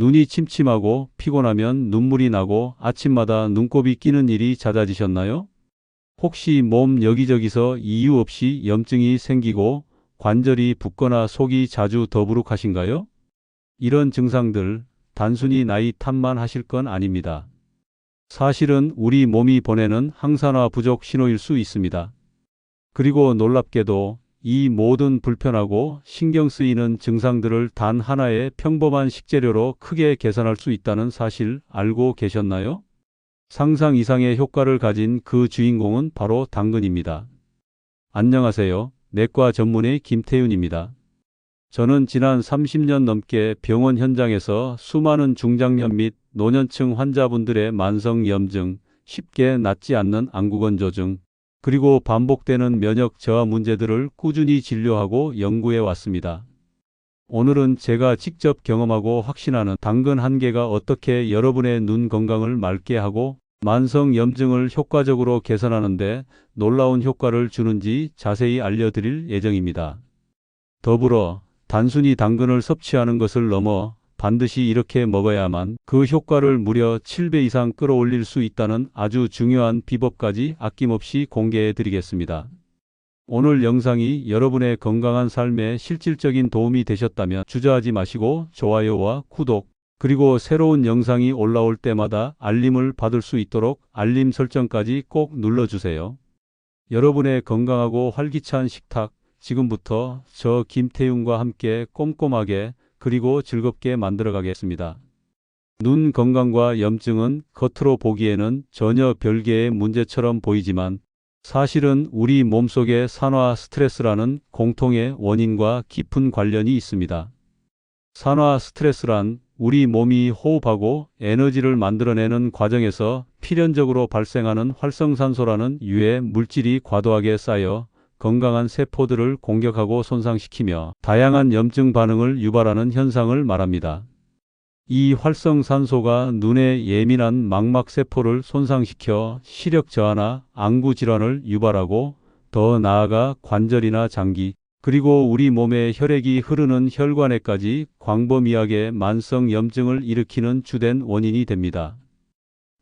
눈이 침침하고 피곤하면 눈물이 나고 아침마다 눈곱이 끼는 일이 잦아지셨나요? 혹시 몸 여기저기서 이유 없이 염증이 생기고 관절이 붓거나 속이 자주 더부룩하신가요? 이런 증상들 단순히 나이 탓만 하실 건 아닙니다. 사실은 우리 몸이 보내는 항산화 부족 신호일 수 있습니다. 그리고 놀랍게도 이 모든 불편하고 신경 쓰이는 증상들을 단 하나의 평범한 식재료로 크게 개선할 수 있다는 사실 알고 계셨나요? 상상 이상의 효과를 가진 그 주인공은 바로 당근입니다. 안녕하세요. 내과 전문의 김태윤입니다. 저는 지난 30년 넘게 병원 현장에서 수많은 중장년 및 노년층 환자분들의 만성 염증, 쉽게 낫지 않는 안구건조증, 그리고 반복되는 면역 저하 문제들을 꾸준히 진료하고 연구해 왔습니다. 오늘은 제가 직접 경험하고 확신하는 당근 한 개가 어떻게 여러분의 눈 건강을 맑게 하고 만성 염증을 효과적으로 개선하는 데 놀라운 효과를 주는지 자세히 알려드릴 예정입니다. 더불어 단순히 당근을 섭취하는 것을 넘어 반드시 이렇게 먹어야만 그 효과를 무려 7배 이상 끌어올릴 수 있다는 아주 중요한 비법까지 아낌없이 공개해 드리겠습니다. 오늘 영상이 여러분의 건강한 삶에 실질적인 도움이 되셨다면 주저하지 마시고 좋아요와 구독, 그리고 새로운 영상이 올라올 때마다 알림을 받을 수 있도록 알림 설정까지 꼭 눌러주세요. 여러분의 건강하고 활기찬 식탁, 지금부터 저 김태윤과 함께 꼼꼼하게 그리고 즐겁게 만들어 가겠습니다. 눈 건강과 염증은 겉으로 보기에는 전혀 별개의 문제처럼 보이지만 사실은 우리 몸속의 산화 스트레스라는 공통의 원인과 깊은 관련이 있습니다. 산화 스트레스란 우리 몸이 호흡하고 에너지를 만들어내는 과정에서 필연적으로 발생하는 활성산소라는 유해 물질이 과도하게 쌓여 건강한 세포들을 공격하고 손상시키며 다양한 염증 반응을 유발하는 현상을 말합니다. 이 활성산소가 눈의 예민한 망막세포를 손상시켜 시력 저하나 안구 질환을 유발하고 더 나아가 관절이나 장기, 그리고 우리 몸의 혈액이 흐르는 혈관에까지 광범위하게 만성 염증을 일으키는 주된 원인이 됩니다.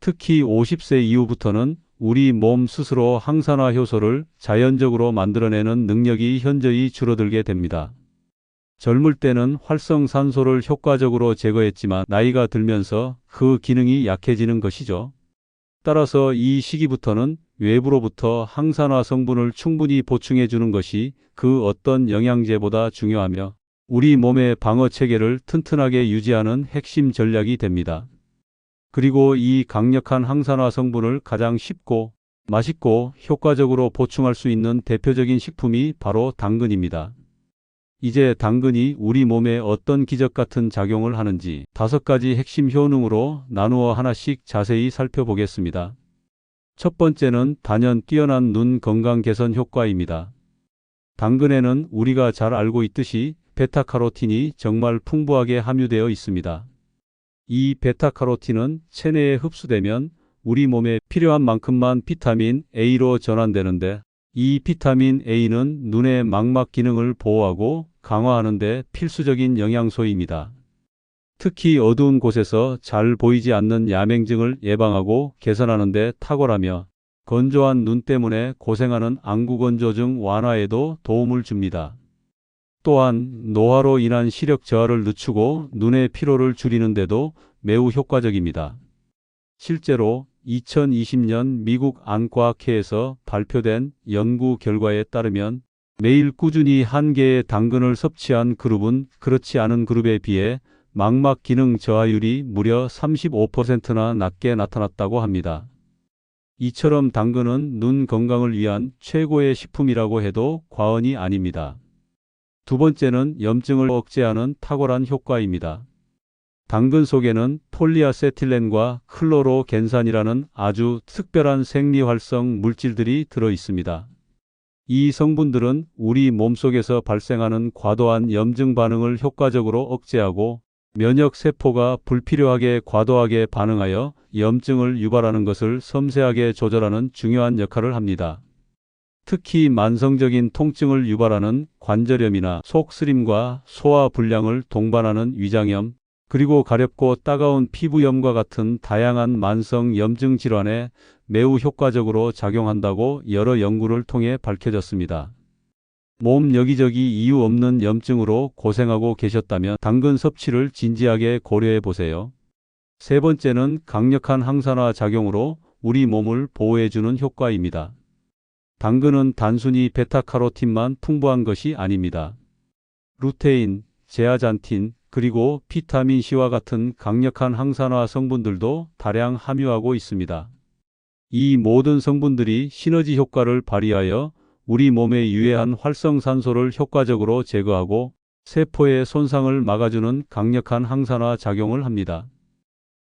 특히 50세 이후부터는 우리 몸 스스로 항산화 효소를 자연적으로 만들어내는 능력이 현저히 줄어들게 됩니다. 젊을 때는 활성산소를 효과적으로 제거했지만 나이가 들면서 그 기능이 약해지는 것이죠. 따라서 이 시기부터는 외부로부터 항산화 성분을 충분히 보충해 주는 것이 그 어떤 영양제보다 중요하며 우리 몸의 방어 체계를 튼튼하게 유지하는 핵심 전략이 됩니다. 그리고 이 강력한 항산화 성분을 가장 쉽고 맛있고 효과적으로 보충할 수 있는 대표적인 식품이 바로 당근입니다. 이제 당근이 우리 몸에 어떤 기적 같은 작용을 하는지 5가지 핵심 효능으로 나누어 하나씩 자세히 살펴보겠습니다. 첫 번째는 단연 뛰어난 눈 건강 개선 효과입니다. 당근에는 우리가 잘 알고 있듯이 베타카로틴이 정말 풍부하게 함유되어 있습니다. 이 베타카로틴은 체내에 흡수되면 우리 몸에 필요한 만큼만 비타민 A로 전환되는데 이 비타민 A는 눈의 망막 기능을 보호하고 강화하는 데 필수적인 영양소입니다. 특히 어두운 곳에서 잘 보이지 않는 야맹증을 예방하고 개선하는 데 탁월하며 건조한 눈 때문에 고생하는 안구건조증 완화에도 도움을 줍니다. 또한 노화로 인한 시력 저하를 늦추고 눈의 피로를 줄이는 데도 매우 효과적입니다. 실제로 2020년 미국 안과학회에서 발표된 연구 결과에 따르면 매일 꾸준히 한 개의 당근을 섭취한 그룹은 그렇지 않은 그룹에 비해 망막 기능 저하율이 무려 35%나 낮게 나타났다고 합니다. 이처럼 당근은 눈 건강을 위한 최고의 식품이라고 해도 과언이 아닙니다. 두 번째는 염증을 억제하는 탁월한 효과입니다. 당근 속에는 폴리아세틸렌과 클로로겐산이라는 아주 특별한 생리활성 물질들이 들어 있습니다. 이 성분들은 우리 몸속에서 발생하는 과도한 염증 반응을 효과적으로 억제하고 면역세포가 불필요하게 과도하게 반응하여 염증을 유발하는 것을 섬세하게 조절하는 중요한 역할을 합니다. 특히 만성적인 통증을 유발하는 관절염이나 속쓰림과 소화불량을 동반하는 위장염, 그리고 가렵고 따가운 피부염과 같은 다양한 만성 염증 질환에 매우 효과적으로 작용한다고 여러 연구를 통해 밝혀졌습니다. 몸 여기저기 이유 없는 염증으로 고생하고 계셨다면 당근 섭취를 진지하게 고려해 보세요. 세 번째는 강력한 항산화 작용으로 우리 몸을 보호해주는 효과입니다. 당근은 단순히 베타카로틴만 풍부한 것이 아닙니다. 루테인, 제아잔틴, 그리고 비타민 C와 같은 강력한 항산화 성분들도 다량 함유하고 있습니다. 이 모든 성분들이 시너지 효과를 발휘하여 우리 몸에 유해한 활성산소를 효과적으로 제거하고 세포의 손상을 막아주는 강력한 항산화 작용을 합니다.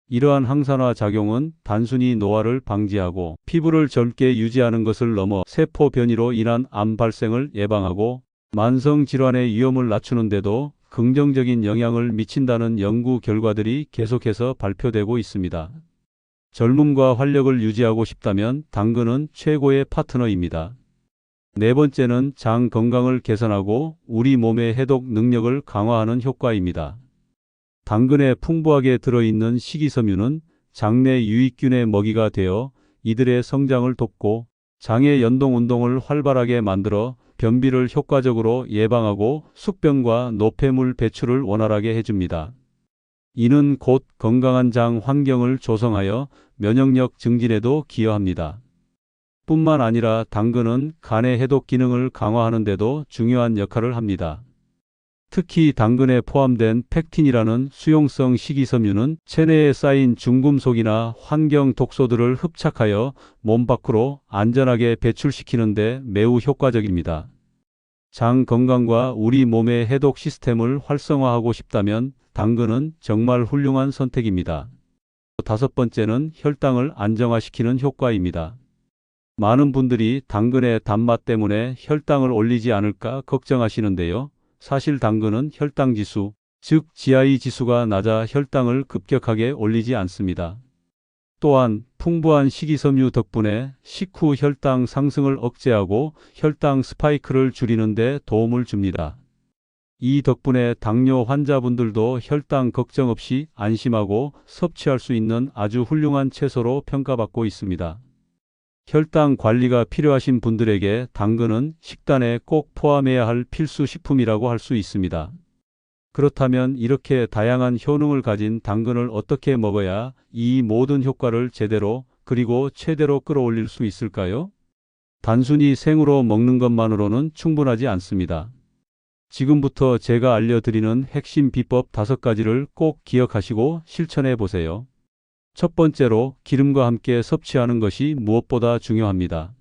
이러한 항산화 작용은 단순히 노화를 방지하고 피부를 젊게 유지하는 것을 넘어 세포 변이로 인한 암 발생을 예방하고 만성 질환의 위험을 낮추는 데도 긍정적인 영향을 미친다는 연구 결과들이 계속해서 발표되고 있습니다. 젊음과 활력을 유지하고 싶다면 당근은 최고의 파트너입니다. 네 번째는 장 건강을 개선하고 우리 몸의 해독 능력을 강화하는 효과입니다. 당근에 풍부하게 들어있는 식이섬유는 장내 유익균의 먹이가 되어 이들의 성장을 돕고 장의 연동 운동을 활발하게 만들어 변비를 효과적으로 예방하고 숙변과 노폐물 배출을 원활하게 해줍니다. 이는 곧 건강한 장 환경을 조성하여 면역력 증진에도 기여합니다. 뿐만 아니라 당근은 간의 해독 기능을 강화하는 데도 중요한 역할을 합니다. 특히 당근에 포함된 펙틴이라는 수용성 식이섬유는 체내에 쌓인 중금속이나 환경 독소들을 흡착하여 몸 밖으로 안전하게 배출시키는 데 매우 효과적입니다. 장 건강과 우리 몸의 해독 시스템을 활성화하고 싶다면 당근은 정말 훌륭한 선택입니다. 다섯 번째는 혈당을 안정화시키는 효과입니다. 많은 분들이 당근의 단맛 때문에 혈당을 올리지 않을까 걱정하시는데요. 사실 당근은 혈당 지수, 즉 GI 지수가 낮아 혈당을 급격하게 올리지 않습니다. 또한 풍부한 식이섬유 덕분에 식후 혈당 상승을 억제하고 혈당 스파이크를 줄이는 데 도움을 줍니다. 이 덕분에 당뇨 환자분들도 혈당 걱정 없이 안심하고 섭취할 수 있는 아주 훌륭한 채소로 평가받고 있습니다. 혈당 관리가 필요하신 분들에게 당근은 식단에 꼭 포함해야 할 필수 식품이라고 할 수 있습니다. 그렇다면 이렇게 다양한 효능을 가진 당근을 어떻게 먹어야 이 모든 효과를 제대로 그리고 최대로 끌어올릴 수 있을까요? 단순히 생으로 먹는 것만으로는 충분하지 않습니다. 지금부터 제가 알려드리는 핵심 비법 5가지를 꼭 기억하시고 실천해 보세요. 첫 번째로 기름과 함께 섭취하는 것이 무엇보다 중요합니다.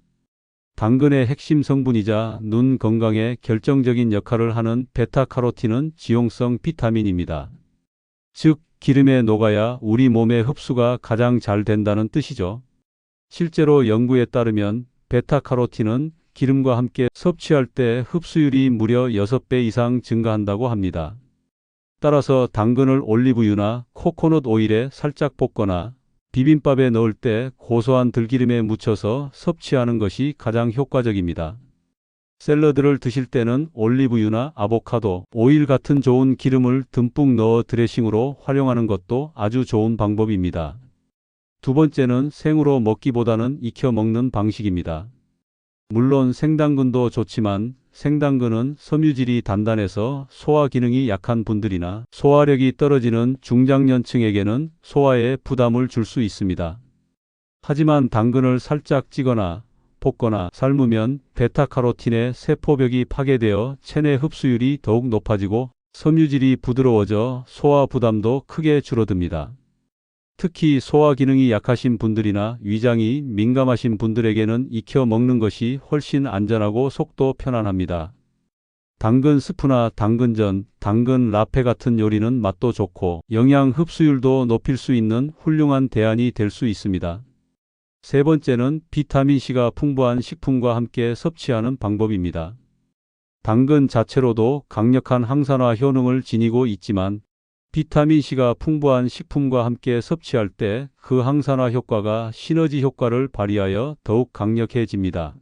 당근의 핵심 성분이자 눈 건강에 결정적인 역할을 하는 베타카로틴은 지용성 비타민입니다. 즉, 기름에 녹아야 우리 몸의 흡수가 가장 잘 된다는 뜻이죠. 실제로 연구에 따르면 베타카로틴은 기름과 함께 섭취할 때 흡수율이 무려 6배 이상 증가한다고 합니다. 따라서 당근을 올리브유나 코코넛 오일에 살짝 볶거나 비빔밥에 넣을 때 고소한 들기름에 묻혀서 섭취하는 것이 가장 효과적입니다. 샐러드를 드실 때는 올리브유나 아보카도, 오일 같은 좋은 기름을 듬뿍 넣어 드레싱으로 활용하는 것도 아주 좋은 방법입니다. 두 번째는 생으로 먹기보다는 익혀 먹는 방식입니다. 물론 생당근도 좋지만 생당근은 섬유질이 단단해서 소화 기능이 약한 분들이나 소화력이 떨어지는 중장년층에게는 소화에 부담을 줄 수 있습니다. 하지만 당근을 살짝 찌거나 볶거나 삶으면 베타카로틴의 세포벽이 파괴되어 체내 흡수율이 더욱 높아지고 섬유질이 부드러워져 소화 부담도 크게 줄어듭니다. 특히 소화 기능이 약하신 분들이나 위장이 민감하신 분들에게는 익혀 먹는 것이 훨씬 안전하고 속도 편안합니다. 당근 스프나 당근전, 당근 라페 같은 요리는 맛도 좋고 영양 흡수율도 높일 수 있는 훌륭한 대안이 될 수 있습니다. 세 번째는 비타민C가 풍부한 식품과 함께 섭취하는 방법입니다. 당근 자체로도 강력한 항산화 효능을 지니고 있지만 비타민C가 풍부한 식품과 함께 섭취할 때 그 항산화 효과가 시너지 효과를 발휘하여 더욱 강력해집니다.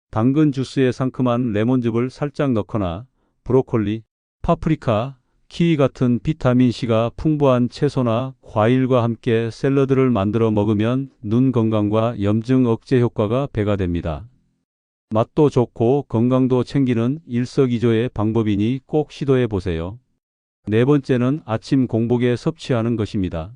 당근 주스에 상큼한 레몬즙을 살짝 넣거나 브로콜리, 파프리카, 키위 같은 비타민C가 풍부한 채소나 과일과 함께 샐러드를 만들어 먹으면 눈 건강과 염증 억제 효과가 배가 됩니다. 맛도 좋고 건강도 챙기는 일석이조의 방법이니 꼭 시도해 보세요. 네 번째는 아침 공복에 섭취하는 것입니다.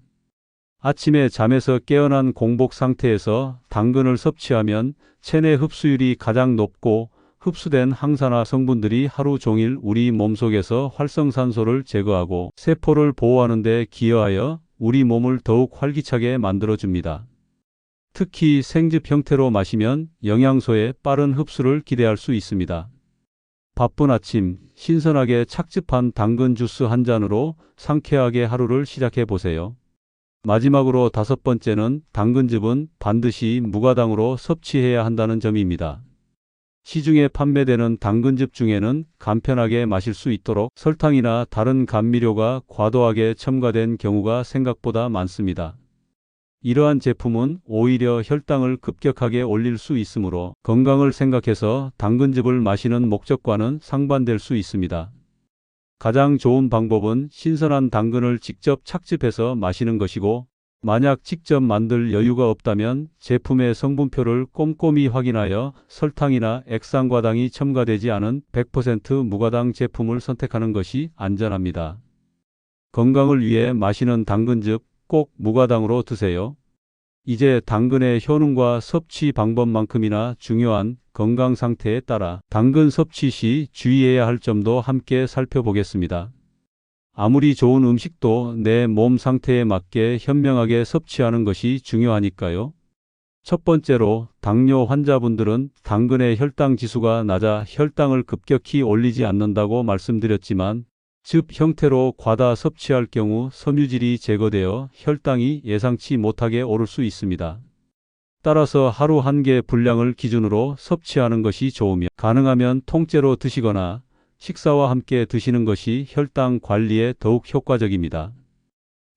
아침에 잠에서 깨어난 공복 상태에서 당근을 섭취하면 체내 흡수율이 가장 높고 흡수된 항산화 성분들이 하루 종일 우리 몸속에서 활성산소를 제거하고 세포를 보호하는 데 기여하여 우리 몸을 더욱 활기차게 만들어줍니다. 특히 생즙 형태로 마시면 영양소의 빠른 흡수를 기대할 수 있습니다. 바쁜 아침, 신선하게 착즙한 당근 주스 한 잔으로 상쾌하게 하루를 시작해 보세요. 마지막으로 다섯 번째는 당근즙은 반드시 무가당으로 섭취해야 한다는 점입니다. 시중에 판매되는 당근즙 중에는 간편하게 마실 수 있도록 설탕이나 다른 감미료가 과도하게 첨가된 경우가 생각보다 많습니다. 이러한 제품은 오히려 혈당을 급격하게 올릴 수 있으므로 건강을 생각해서 당근즙을 마시는 목적과는 상반될 수 있습니다. 가장 좋은 방법은 신선한 당근을 직접 착즙해서 마시는 것이고, 만약 직접 만들 여유가 없다면 제품의 성분표를 꼼꼼히 확인하여 설탕이나 액상과당이 첨가되지 않은 100% 무가당 제품을 선택하는 것이 안전합니다. 건강을 위해 마시는 당근즙 꼭 무가당으로 드세요. 이제 당근의 효능과 섭취 방법만큼이나 중요한 건강 상태에 따라 당근 섭취 시 주의해야 할 점도 함께 살펴보겠습니다. 아무리 좋은 음식도 내 몸 상태에 맞게 현명하게 섭취하는 것이 중요하니까요. 첫 번째로 당뇨 환자분들은 당근의 혈당 지수가 낮아 혈당을 급격히 올리지 않는다고 말씀드렸지만 즙 형태로 과다 섭취할 경우 섬유질이 제거되어 혈당이 예상치 못하게 오를 수 있습니다. 따라서 하루 한 개 분량을 기준으로 섭취하는 것이 좋으며 가능하면 통째로 드시거나 식사와 함께 드시는 것이 혈당 관리에 더욱 효과적입니다.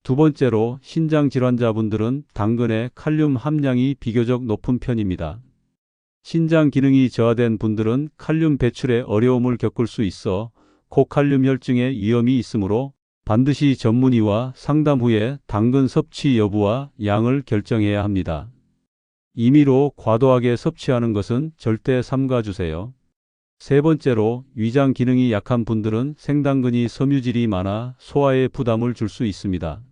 두 번째로 신장 질환자분들은 당근의 칼륨 함량이 비교적 높은 편입니다. 신장 기능이 저하된 분들은 칼륨 배출에 어려움을 겪을 수 있어 고칼륨 혈증의 위험이 있으므로 반드시 전문의와 상담 후에 당근 섭취 여부와 양을 결정해야 합니다. 임의로 과도하게 섭취하는 것은 절대 삼가주세요. 세 번째로 위장 기능이 약한 분들은 생당근이 섬유질이 많아 소화에 부담을 줄 수 있습니다.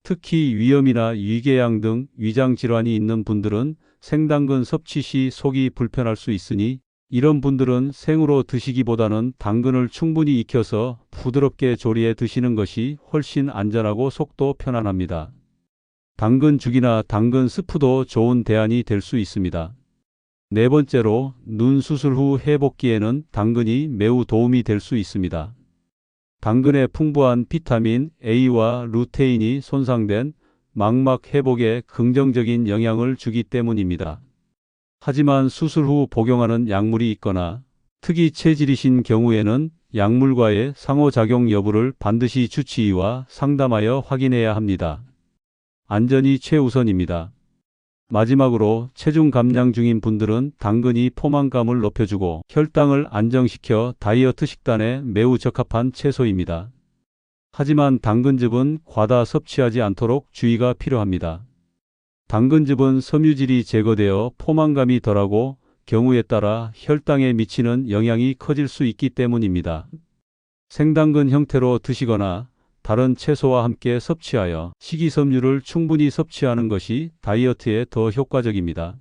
특히 위염이나 위궤양 등 위장 질환이 있는 분들은 생당근 섭취 시 속이 불편할 수 있으니 이런 분들은 생으로 드시기보다는 당근을 충분히 익혀서 부드럽게 조리해 드시는 것이 훨씬 안전하고 속도 편안합니다. 당근죽이나 당근 스프도 좋은 대안이 될 수 있습니다. 네 번째로 눈 수술 후 회복기에는 당근이 매우 도움이 될 수 있습니다. 당근의 풍부한 비타민 A와 루테인이 손상된 망막 회복에 긍정적인 영향을 주기 때문입니다. 하지만 수술 후 복용하는 약물이 있거나 특이 체질이신 경우에는 약물과의 상호작용 여부를 반드시 주치의와 상담하여 확인해야 합니다. 안전이 최우선입니다. 마지막으로 체중 감량 중인 분들은 당근이 포만감을 높여주고 혈당을 안정시켜 다이어트 식단에 매우 적합한 채소입니다. 하지만 당근즙은 과다 섭취하지 않도록 주의가 필요합니다. 당근즙은 섬유질이 제거되어 포만감이 덜하고 경우에 따라 혈당에 미치는 영향이 커질 수 있기 때문입니다. 생당근 형태로 드시거나 다른 채소와 함께 섭취하여 식이섬유를 충분히 섭취하는 것이 다이어트에 더 효과적입니다.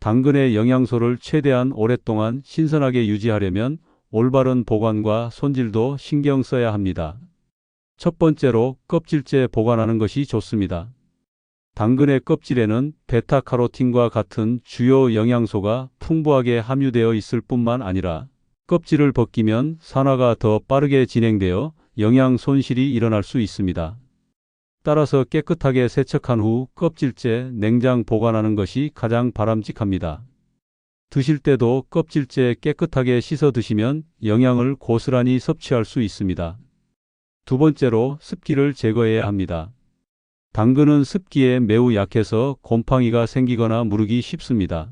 당근의 영양소를 최대한 오랫동안 신선하게 유지하려면 올바른 보관과 손질도 신경 써야 합니다. 첫 번째로 껍질째 보관하는 것이 좋습니다. 당근의 껍질에는 베타카로틴과 같은 주요 영양소가 풍부하게 함유되어 있을 뿐만 아니라 껍질을 벗기면 산화가 더 빠르게 진행되어 영양 손실이 일어날 수 있습니다. 따라서 깨끗하게 세척한 후 껍질째 냉장 보관하는 것이 가장 바람직합니다. 드실 때도 껍질째 깨끗하게 씻어 드시면 영양을 고스란히 섭취할 수 있습니다. 두 번째로 습기를 제거해야 합니다. 당근은 습기에 매우 약해서 곰팡이가 생기거나 무르기 쉽습니다.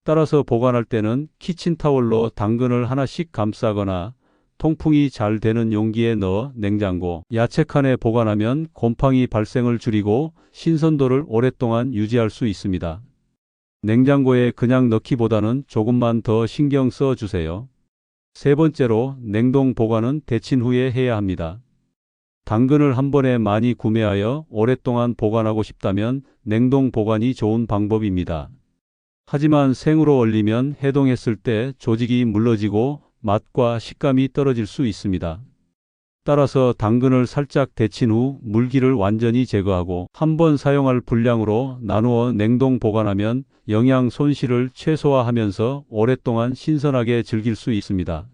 따라서 보관할 때는 키친타월로 당근을 하나씩 감싸거나 통풍이 잘 되는 용기에 넣어 냉장고, 야채칸에 보관하면 곰팡이 발생을 줄이고 신선도를 오랫동안 유지할 수 있습니다. 냉장고에 그냥 넣기보다는 조금만 더 신경 써 주세요. 세 번째로, 냉동 보관은 데친 후에 해야 합니다. 당근을 한 번에 많이 구매하여 오랫동안 보관하고 싶다면 냉동 보관이 좋은 방법입니다. 하지만 생으로 얼리면 해동했을 때 조직이 물러지고 맛과 식감이 떨어질 수 있습니다. 따라서 당근을 살짝 데친 후 물기를 완전히 제거하고 한 번 사용할 분량으로 나누어 냉동 보관하면 영양 손실을 최소화하면서 오랫동안 신선하게 즐길 수 있습니다.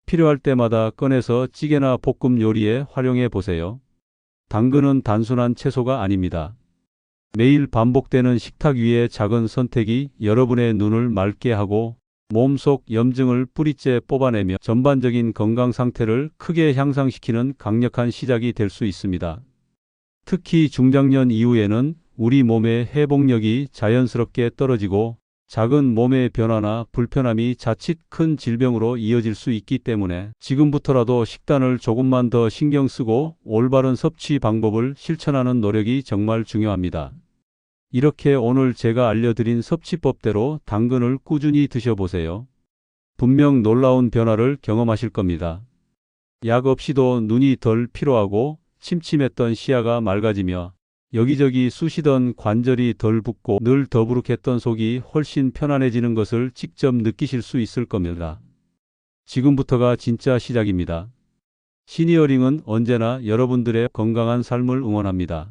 필요할 때마다 꺼내서 찌개나 볶음 요리에 활용해 보세요. 당근은 단순한 채소가 아닙니다. 매일 반복되는 식탁 위의 작은 선택이 여러분의 눈을 맑게 하고 몸속 염증을 뿌리째 뽑아내며 전반적인 건강 상태를 크게 향상시키는 강력한 시작이 될 수 있습니다. 특히 중장년 이후에는 우리 몸의 회복력이 자연스럽게 떨어지고 작은 몸의 변화나 불편함이 자칫 큰 질병으로 이어질 수 있기 때문에 지금부터라도 식단을 조금만 더 신경 쓰고 올바른 섭취 방법을 실천하는 노력이 정말 중요합니다. 이렇게 오늘 제가 알려드린 섭취법대로 당근을 꾸준히 드셔보세요. 분명 놀라운 변화를 경험하실 겁니다. 약 없이도 눈이 덜 피로하고 침침했던 시야가 맑아지며 여기저기 쑤시던 관절이 덜 붓고 늘 더부룩했던 속이 훨씬 편안해지는 것을 직접 느끼실 수 있을 겁니다. 지금부터가 진짜 시작입니다. 시니어링은 언제나 여러분들의 건강한 삶을 응원합니다.